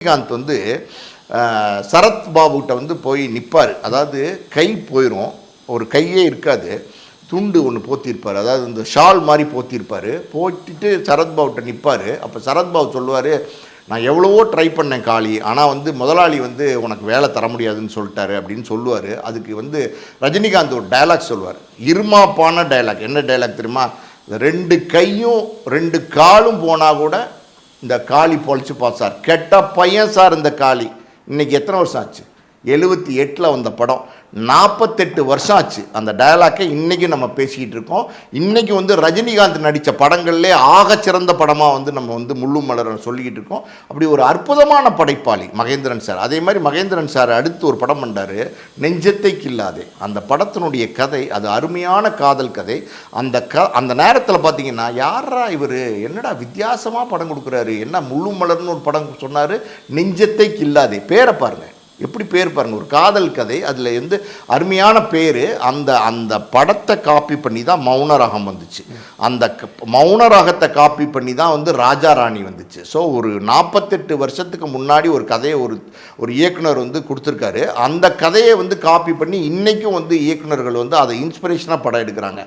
ரஜினிகாந்த் வந்து சரத் பாபுகிட்ட வந்து போய் நிற்பார். அதாவது கை போயிடும், ஒரு கையே இருக்காது, துண்டு ஒன்று போத்திருப்பார், அதாவது இந்த ஷால் மாதிரி போத்திருப்பார். போட்டிட்டு சரத்பாபுகிட்ட நிற்பார். அப்போ சரத்பாபு சொல்லுவார், நான் எவ்வளவோ ட்ரை பண்ணேன் காளி, ஆனால் வந்து முதலாளி வந்து உனக்கு வேலை தர முடியாதுன்னு சொல்லிட்டாரு அப்படின்னு சொல்லுவார். அதுக்கு வந்து ரஜினிகாந்த் ஒரு டைலாக் சொல்லுவார், இருமாப்பான டைலாக். என்ன டைலாக் தெரியுமா? ரெண்டு கையும் ரெண்டு காலும் போனால் கூட இந்த காளி பொழைச்சிப்பா சார், கெட்ட பையன் சார் இந்த காளி. இன்றைக்கி எத்தனை வருஷம் ஆச்சு? 78 வந்த படம், 48 வருஷம் ஆச்சு. அந்த டயலாக்கை இன்றைக்கி நம்ம பேசிக்கிட்டு இருக்கோம். இன்றைக்கி வந்து ரஜினிகாந்த் நடித்த படங்கள்லே ஆகச்சிறந்த படமாக வந்து நம்ம வந்து முள்ளும் மலரும் சொல்லிக்கிட்டு இருக்கோம். அப்படி ஒரு அற்புதமான படைப்பாளி மகேந்திரன் சார். அதே மாதிரி மகேந்திரன் சார் அடுத்து ஒரு படம் பண்ணார், நெஞ்சத்தை கில்லாதே. அந்த படத்தினுடைய கதை அது அருமையான காதல் கதை. அந்த நேரத்தில் பார்த்தீங்கன்னா, யாரா இவர் என்னடா வித்தியாசமாக படம் கொடுக்குறாரு, என்ன முள்ளும் மலர்னு ஒரு படம் சொன்னார், நெஞ்சத்தை கில்லாதே. பேரை பாருங்கள், எப்படி பேர் பாருங்கள், ஒரு காதல் கதை. அதில் வந்து அருமையான பேர். அந்த படத்தை காப்பி பண்ணி தான் மௌனராகம் வந்துச்சு. அந்த மௌனராகத்தை காப்பி பண்ணி தான் வந்து ராஜா ராணி வந்துச்சு. ஸோ ஒரு 48 வருஷத்துக்கு முன்னாடி ஒரு கதையை ஒரு இயக்குனர் வந்து கொடுத்துருக்காரு. அந்த கதையை வந்து காப்பி பண்ணி இன்றைக்கும் வந்து இயக்குனர்கள் வந்து அதை இன்ஸ்பிரேஷனாக படம் எடுக்கிறாங்க.